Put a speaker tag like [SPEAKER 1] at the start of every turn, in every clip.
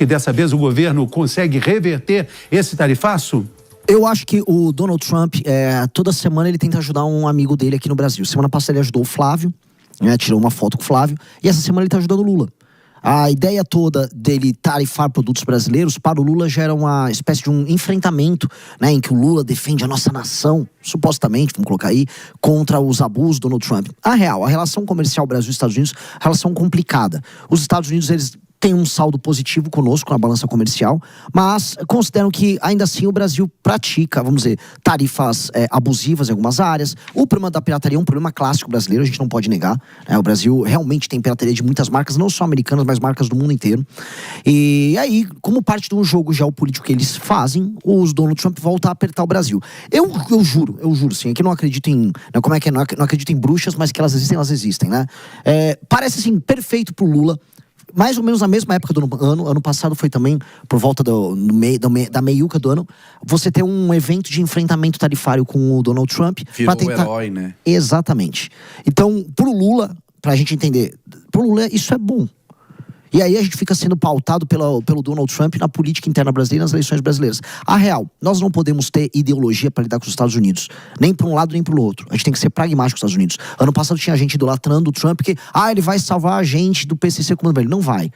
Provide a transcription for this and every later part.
[SPEAKER 1] que dessa vez o governo consegue reverter esse tarifaço?
[SPEAKER 2] Eu acho que o Donald Trump, toda semana ele tenta ajudar um amigo dele aqui no Brasil. Semana passada ele ajudou o Flávio, né, tirou uma foto com o Flávio, e essa semana ele está ajudando o Lula. A ideia toda dele tarifar produtos brasileiros, para o Lula, gera uma espécie de um enfrentamento, né, em que o Lula defende a nossa nação, supostamente, vamos colocar aí, contra os abusos do Donald Trump. A relação comercial Brasil-Estados Unidos, relação complicada. Os Estados Unidos, eles têm um saldo positivo conosco na balança comercial, mas consideram que, ainda assim, o Brasil pratica, vamos dizer, tarifas abusivas em algumas áreas. O problema da pirataria é um problema clássico brasileiro, a gente não pode negar, né? O Brasil realmente tem pirataria de muitas marcas, não só americanas, mas marcas do mundo inteiro. E aí, como parte do jogo geopolítico que eles fazem, os Donald Trump volta a apertar o Brasil. Eu juro, sim, aqui não acredito em... Não acredito em bruxas, mas que elas existem, né? Parece, assim, perfeito pro Lula. Mais ou menos na mesma época do ano passado foi também, por volta da meiuca do ano, você ter um evento de enfrentamento tarifário com o Donald Trump.
[SPEAKER 3] Virou um herói, né?
[SPEAKER 2] Exatamente. Então, pro Lula, pra gente entender, pro Lula isso é bom. E aí a gente fica sendo pautado pelo Donald Trump na política interna brasileira e nas eleições brasileiras. A real, nós não podemos ter ideologia para lidar com os Estados Unidos. Nem para um lado, nem para o outro. A gente tem que ser pragmático com os Estados Unidos. Ano passado tinha gente idolatrando o Trump que, ele vai salvar a gente do PCC Comando Velho. Não vai.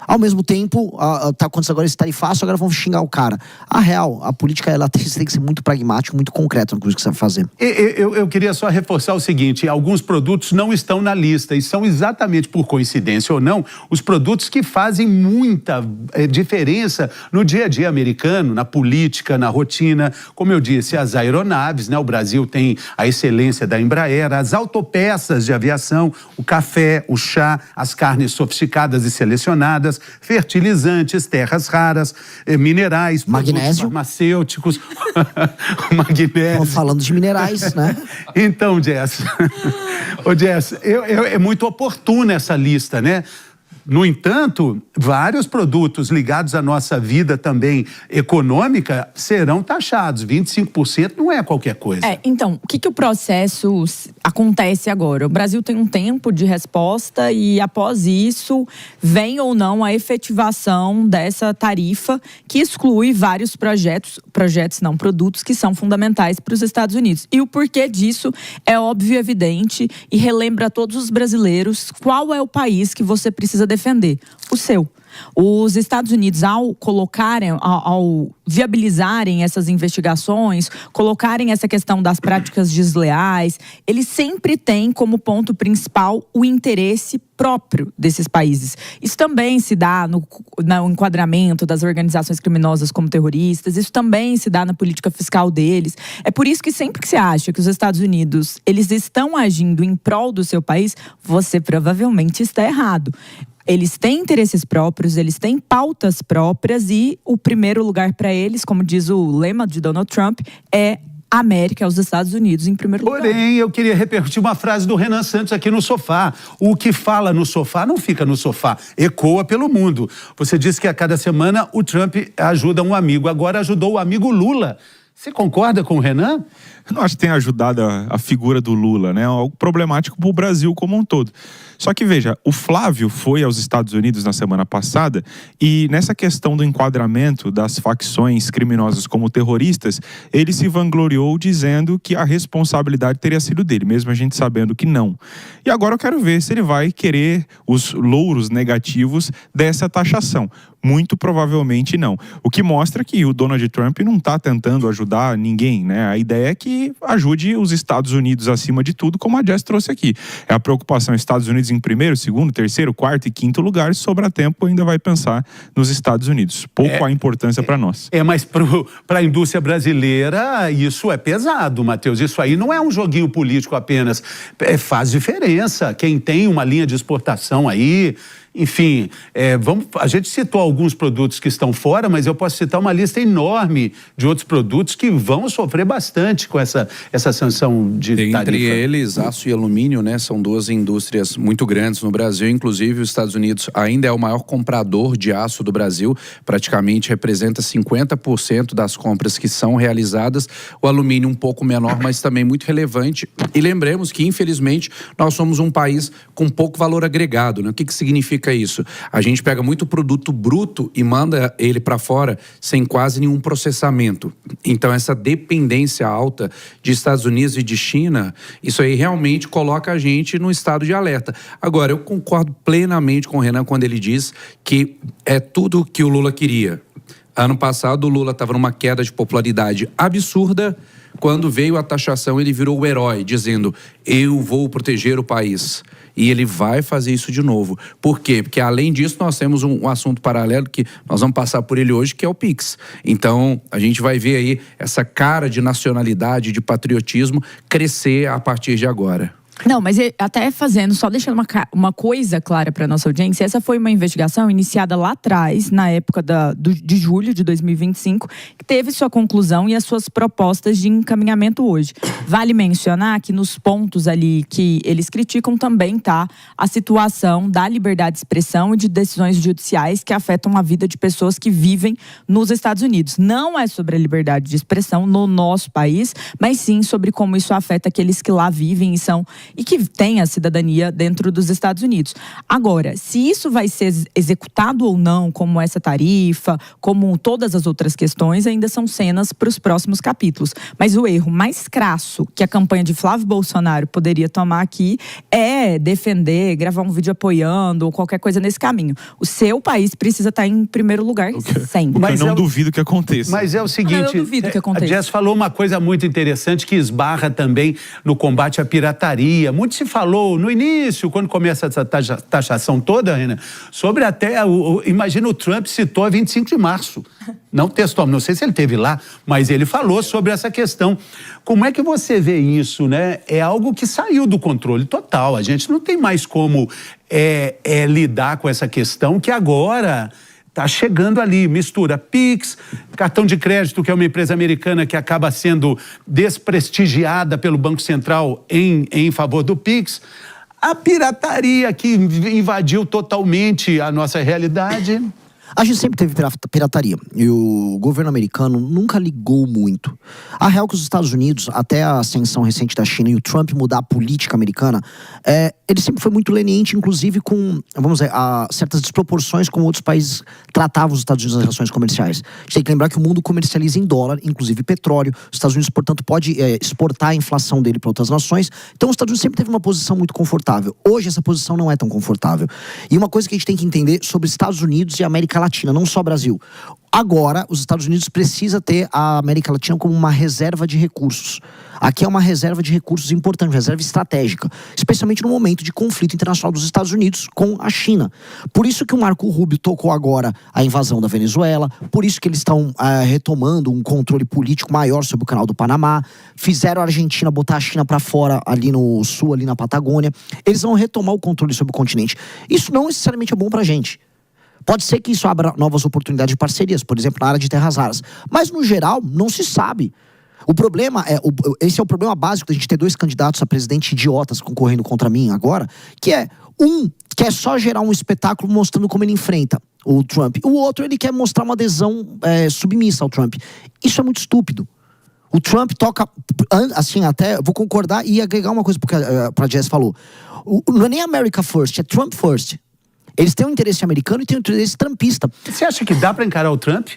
[SPEAKER 2] Ao mesmo tempo, tá acontecendo agora esse tarifaço, agora vamos xingar o cara. A real, a política, ela tem que ser muito pragmático, muito concreto no que você vai fazer.
[SPEAKER 1] Eu queria só reforçar o seguinte, alguns produtos não estão na lista e são exatamente, por coincidência ou não, os produtos que fazem muita diferença no dia a dia americano, na política, na rotina. Como eu disse, as aeronaves, né? O Brasil tem a excelência da Embraer, as autopeças de aviação, o café, o chá, as carnes sofisticadas e selecionadas, fertilizantes, terras raras, minerais,
[SPEAKER 2] magnésio,
[SPEAKER 1] farmacêuticos, magnésio.
[SPEAKER 2] Estamos falando de minerais, né?
[SPEAKER 1] Então, Jess, é muito oportuna essa lista, né? No entanto, vários produtos ligados à nossa vida também econômica serão taxados. 25% não é qualquer coisa.
[SPEAKER 4] Então, o que o processo acontece agora? O Brasil tem um tempo de resposta e, após isso, vem ou não a efetivação dessa tarifa que exclui vários produtos que são fundamentais para os Estados Unidos. E o porquê disso é óbvio e evidente e relembra a todos os brasileiros qual é o país que você precisa defender, o seu. Os Estados Unidos, ao viabilizarem essas investigações, colocarem essa questão das práticas desleais, eles sempre têm como ponto principal o interesse próprio desses países. Isso também se dá no enquadramento das organizações criminosas como terroristas, isso também se dá na política fiscal deles. É por isso que sempre que você acha que os Estados Unidos, eles estão agindo em prol do seu país, você provavelmente está errado. Eles têm interesses próprios, eles têm pautas próprias e o primeiro lugar para eles, como diz o lema de Donald Trump, é a América, os Estados Unidos em primeiro lugar.
[SPEAKER 1] Porém, eu queria repercutir uma frase do Renan Santos aqui no Sofá. O que fala no sofá não fica no sofá, ecoa pelo mundo. Você disse que a cada semana o Trump ajuda um amigo, agora ajudou o amigo Lula. Você concorda com o Renan?
[SPEAKER 5] Eu não acho que tenha ajudado a figura do Lula, né? É algo problemático para o Brasil como um todo. Só que, veja, o Flávio foi aos Estados Unidos na semana passada e nessa questão do enquadramento das facções criminosas como terroristas, ele se vangloriou dizendo que a responsabilidade teria sido dele, mesmo a gente sabendo que não. E agora eu quero ver se ele vai querer os louros negativos dessa taxação. Muito provavelmente não. O que mostra que o Donald Trump não está tentando ajudar ninguém, né? A ideia é que ajude os Estados Unidos acima de tudo, como a Jess trouxe aqui. É a preocupação Estados Unidos em primeiro, segundo, terceiro, quarto e quinto lugar. Se sobrar tempo, ainda vai pensar nos Estados Unidos. Pouco a importância para nós.
[SPEAKER 1] Mas para a indústria brasileira, isso é pesado, Matheus. Isso aí não é um joguinho político apenas. Faz diferença. Quem tem uma linha de exportação aí... Enfim, a gente citou alguns produtos que estão fora, mas eu posso citar uma lista enorme de outros produtos que vão sofrer bastante com essa sanção de tarifa.
[SPEAKER 3] Entre eles, aço e alumínio, né? São duas indústrias muito grandes no Brasil. Inclusive, os Estados Unidos ainda é o maior comprador de aço do Brasil. Praticamente representa 50% das compras que são realizadas. O alumínio um pouco menor, mas também muito relevante. E lembremos que, infelizmente, nós somos um país com pouco valor agregado, né? O que significa significa isso? A gente pega muito produto bruto e manda ele para fora sem quase nenhum processamento. Então, essa dependência alta de Estados Unidos e de China, isso aí realmente coloca a gente num estado de alerta. Agora, eu concordo plenamente com o Renan quando ele diz que é tudo que o Lula queria. Ano passado, o Lula estava numa queda de popularidade absurda. Quando veio a taxação, ele virou o herói, dizendo: eu vou proteger o país. E ele vai fazer isso de novo. Por quê? Porque, além disso, nós temos um assunto paralelo que nós vamos passar por ele hoje, que é o Pix. Então, a gente vai ver aí essa cara de nacionalidade, de patriotismo, crescer a partir de agora.
[SPEAKER 4] Não, mas até fazendo, só deixando uma coisa clara para nossa audiência, essa foi uma investigação iniciada lá atrás, na época de julho de 2025, que teve sua conclusão e as suas propostas de encaminhamento hoje. Vale mencionar que nos pontos ali que eles criticam também tá a situação da liberdade de expressão e de decisões judiciais que afetam a vida de pessoas que vivem nos Estados Unidos. Não é sobre a liberdade de expressão no nosso país, mas sim sobre como isso afeta aqueles que lá vivem e que têm a cidadania dentro dos Estados Unidos. Agora, se isso vai ser executado ou não, como essa tarifa, como todas as outras questões, ainda são cenas para os próximos capítulos. Mas o erro mais crasso que a campanha de Flávio Bolsonaro poderia tomar aqui é defender, gravar um vídeo apoiando ou qualquer coisa nesse caminho. O seu país precisa estar em primeiro lugar sempre.
[SPEAKER 5] Mas eu não duvido que aconteça.
[SPEAKER 1] Mas é o seguinte,
[SPEAKER 4] eu duvido que aconteça.
[SPEAKER 1] A Jess falou uma coisa muito interessante que esbarra também no combate à pirataria. Muito se falou no início, quando começa essa taxação toda, Renan, sobre até, imagina, o Trump citou a 25 de março. Não textualmente, não sei se ele esteve lá, mas ele falou sobre essa questão. Como é que você vê isso, né? É algo que saiu do controle total. A gente não tem mais como lidar com essa questão que agora está chegando ali, mistura Pix, cartão de crédito, que é uma empresa americana que acaba sendo desprestigiada pelo Banco Central em favor do Pix, a pirataria que invadiu totalmente a nossa realidade.
[SPEAKER 2] A gente sempre teve pirataria e o governo americano nunca ligou muito. A real é que os Estados Unidos, até a ascensão recente da China e o Trump mudar a política americana, ele sempre foi muito leniente, inclusive com, vamos dizer, certas desproporções como outros países tratavam os Estados Unidos nas relações comerciais. A gente tem que lembrar que o mundo comercializa em dólar, inclusive petróleo. Os Estados Unidos, portanto, pode exportar a inflação dele para outras nações. Então, os Estados Unidos sempre teve uma posição muito confortável. Hoje, essa posição não é tão confortável. E uma coisa que a gente tem que entender sobre Estados Unidos e América Latina, não só Brasil. Agora, os Estados Unidos precisam ter a América Latina como uma reserva de recursos. Aqui é uma reserva de recursos importante, reserva estratégica, especialmente no momento de conflito internacional dos Estados Unidos com a China. Por isso que o Marco Rubio tocou agora a invasão da Venezuela, por isso que eles estão retomando um controle político maior sobre o canal do Panamá, fizeram a Argentina botar a China para fora ali no sul, ali na Patagônia. Eles vão retomar o controle sobre o continente. Isso não necessariamente é bom pra gente. Pode ser que isso abra novas oportunidades de parcerias, por exemplo, na área de terras raras. Mas, no geral, não se sabe. O problema esse é o problema básico da gente ter dois candidatos a presidente idiotas concorrendo contra mim agora, que é, um quer só gerar um espetáculo mostrando como ele enfrenta o Trump. O outro, ele quer mostrar uma adesão submissa ao Trump. Isso é muito estúpido. O Trump toca, assim, até, vou concordar e agregar uma coisa para a Jess falou. Não é nem America First, é Trump First. Eles têm um interesse americano e têm um interesse trumpista.
[SPEAKER 1] Você acha que dá para encarar o Trump?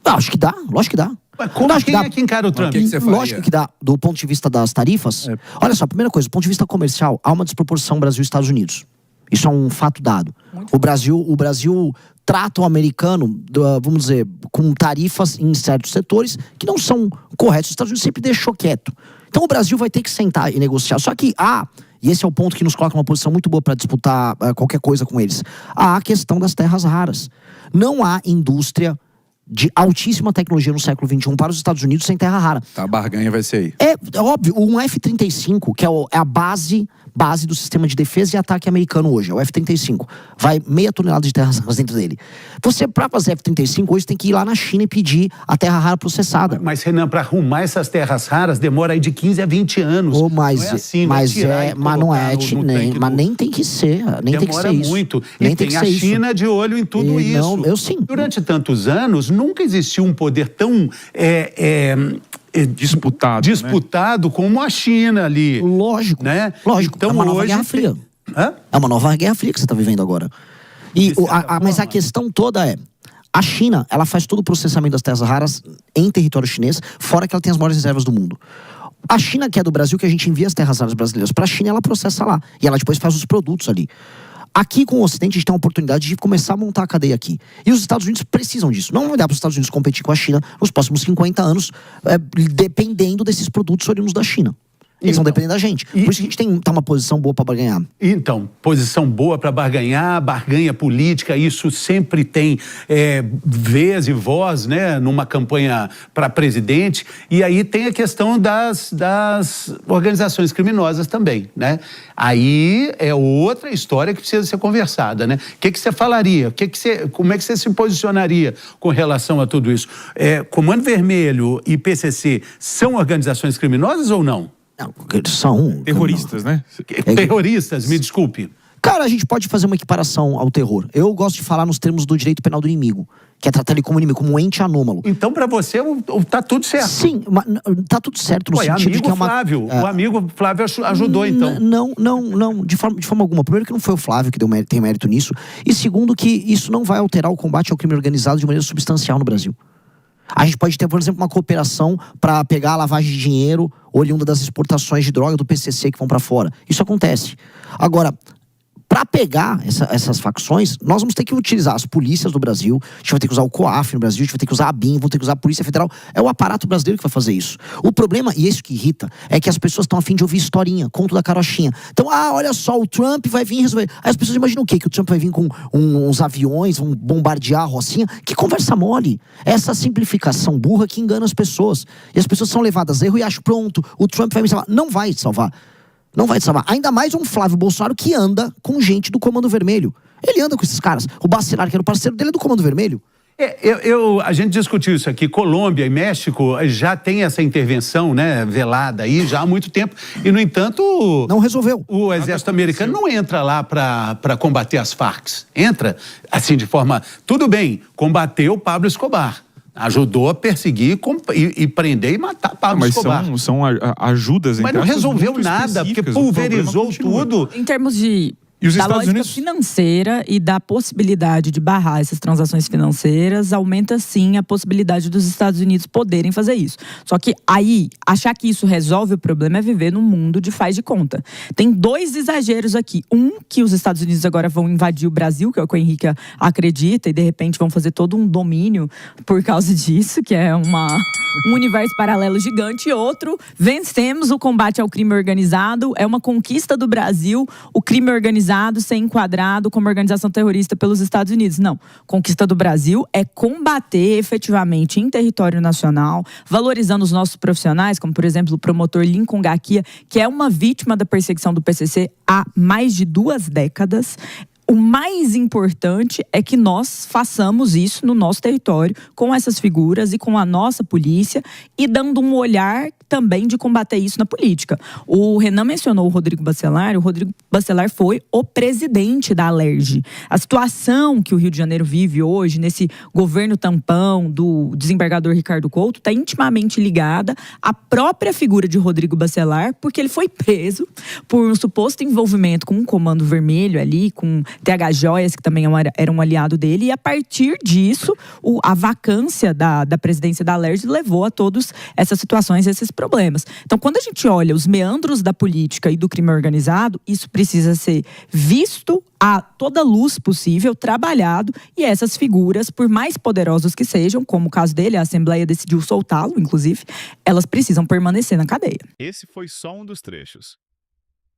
[SPEAKER 2] Acho que dá, lógico que dá.
[SPEAKER 1] Mas como quem é que encara o Trump?
[SPEAKER 3] Que você faria?
[SPEAKER 2] Lógico que dá, do ponto de vista das tarifas. Olha só, primeira coisa, do ponto de vista comercial, há uma desproporção Brasil e Estados Unidos. Isso é um fato dado. O Brasil trata o americano, vamos dizer, com tarifas em certos setores que não são corretos. Os Estados Unidos sempre deixou quieto. Então o Brasil vai ter que sentar e negociar. Só que e esse é o ponto que nos coloca numa posição muito boa para disputar qualquer coisa com eles. Há a questão das terras raras. Não há indústria de altíssima tecnologia no século XXI para os Estados Unidos sem terra rara.
[SPEAKER 3] A barganha vai ser aí.
[SPEAKER 2] É óbvio, um F-35, que é a base do sistema de defesa e ataque americano hoje, é o F-35. Vai meia tonelada de terras raras dentro dele. Você, para fazer F-35, hoje tem que ir lá na China e pedir a terra rara processada.
[SPEAKER 1] Mas, Renan, para arrumar essas terras raras, demora aí de 15 a 20 anos.
[SPEAKER 2] Mas
[SPEAKER 1] não é assim,
[SPEAKER 2] mas nem tem que ser. Nem tem que ser isso.
[SPEAKER 1] Demora muito.
[SPEAKER 2] Nem
[SPEAKER 1] e tem a China de olho em tudo isso.
[SPEAKER 2] Não, eu sim.
[SPEAKER 1] Durante tantos anos, nunca existiu um poder tão disputado como a China ali.
[SPEAKER 2] Lógico,
[SPEAKER 1] né?
[SPEAKER 2] lógico.
[SPEAKER 1] Então,
[SPEAKER 2] é uma nova
[SPEAKER 1] hoje
[SPEAKER 2] Guerra Fria.
[SPEAKER 1] Hã?
[SPEAKER 2] É uma nova Guerra Fria que você está vivendo agora. E
[SPEAKER 1] de certa
[SPEAKER 2] mas a
[SPEAKER 1] forma.
[SPEAKER 2] questão toda é, a China, ela faz todo o processamento das terras raras em território chinês, fora que ela tem as maiores reservas do mundo. A China, que é do Brasil, que a gente envia as terras raras brasileiras para a China, ela processa lá. E ela depois faz os produtos ali. Aqui com o Ocidente, a gente tem a oportunidade de começar a montar a cadeia aqui. E os Estados Unidos precisam disso. Não vai dar para os Estados Unidos competir com a China nos próximos 50 anos, dependendo desses produtos oriundos da China. Eles vão depender da gente. Por isso que a gente tem tá uma posição boa para barganhar.
[SPEAKER 1] Então, posição boa para barganhar, barganha política, isso sempre tem vez e voz, né, numa campanha para presidente. E aí tem a questão das organizações criminosas também, né? Aí é outra história que precisa ser conversada, né? O que você falaria? Como é que você se posicionaria com relação a tudo isso? Comando Vermelho e PCC são organizações criminosas ou não?
[SPEAKER 2] Não, são
[SPEAKER 5] Terroristas, né?
[SPEAKER 1] Terroristas, me desculpe.
[SPEAKER 2] Cara, a gente pode fazer uma equiparação ao terror. Eu gosto de falar nos termos do direito penal do inimigo, que é tratar ele como inimigo, como um ente anômalo.
[SPEAKER 1] Então, para você, tá tudo certo.
[SPEAKER 2] Sim, tá tudo certo no
[SPEAKER 1] Pô,
[SPEAKER 2] sentido de que é uma...
[SPEAKER 1] Flávio, o amigo Flávio ajudou, então.
[SPEAKER 2] Não, de forma alguma. Primeiro que não foi o Flávio que tem mérito nisso, e segundo que isso não vai alterar o combate ao crime organizado de maneira substancial no Brasil. A gente pode ter, por exemplo, uma cooperação para pegar a lavagem de dinheiro oriunda das exportações de droga do PCC que vão para fora. Isso acontece. Agora, para pegar essas facções, nós vamos ter que utilizar as polícias do Brasil, a gente vai ter que usar o COAF no Brasil, a gente vai ter que usar a BIM, vamos ter que usar a Polícia Federal. É o aparato brasileiro que vai fazer isso. O problema, e isso que irrita, é que as pessoas estão a fim de ouvir historinha, conto da carochinha. Então, olha só, o Trump vai vir resolver. Aí as pessoas imaginam o quê? Que o Trump vai vir com uns aviões, vão bombardear a Rocinha? Que conversa mole. Essa simplificação burra que engana as pessoas. E as pessoas são levadas a erro e acham, pronto, o Trump vai me salvar. Não vai te salvar. Não vai te salvar. Ainda mais um Flávio Bolsonaro que anda com gente do Comando Vermelho. Ele anda com esses caras. O Bacelar, que era o parceiro dele, é do Comando Vermelho.
[SPEAKER 1] A gente discutiu isso aqui. Colômbia e México já tem essa intervenção, né, velada aí já há muito tempo. E, no entanto,
[SPEAKER 2] não resolveu.
[SPEAKER 1] O exército americano não entra lá para combater as Farc. Entra, assim, de forma... Tudo bem, combateu o Pablo Escobar. Ajudou a perseguir e prender e matar Pablo Escobar.
[SPEAKER 5] Mas são ajudas,
[SPEAKER 1] mas não resolveu nada, porque pulverizou tudo.
[SPEAKER 4] Em termos da lógica financeira e da possibilidade de barrar essas transações financeiras, aumenta sim a possibilidade dos Estados Unidos poderem fazer isso. Só que aí, achar que isso resolve o problema é viver num mundo de faz de conta. Tem dois exageros aqui. Que os Estados Unidos agora vão invadir o Brasil, que é o que o Henrique acredita, e de repente vão fazer todo um domínio por causa disso, que é um universo paralelo gigante. E outro, vencemos o combate ao crime organizado, é uma conquista do Brasil, o crime organizado ser enquadrado como organização terrorista pelos Estados Unidos. Não. Conquista do Brasil é combater efetivamente em território nacional, valorizando os nossos profissionais, como, por exemplo, o promotor Lincoln Gaquia, que é uma vítima da perseguição do PCC há mais de 2 décadas. O mais importante é que nós façamos isso no nosso território, com essas figuras e com a nossa polícia, e dando um olhar também de combater isso na política. O Renan mencionou o Rodrigo Bacelar. O Rodrigo Bacelar foi o presidente da Alerj. A situação que o Rio de Janeiro vive hoje, nesse governo tampão do desembargador Ricardo Couto, está intimamente ligada à própria figura de Rodrigo Bacelar, porque ele foi preso por um suposto envolvimento com um Comando Vermelho ali, com TH Joias, que também era um aliado dele, e a partir disso, a vacância da presidência da Alerj levou a todas essas situações, esses problemas. Então, quando a gente olha os meandros da política e do crime organizado, isso precisa ser visto a toda luz possível, trabalhado, e essas figuras, por mais poderosas que sejam, como o caso dele, a Assembleia decidiu soltá-lo, inclusive, elas precisam permanecer na cadeia.
[SPEAKER 6] Esse foi só um dos trechos.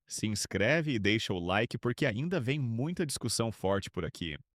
[SPEAKER 6] Se inscreve e deixa o like porque ainda vem muita discussão forte por aqui.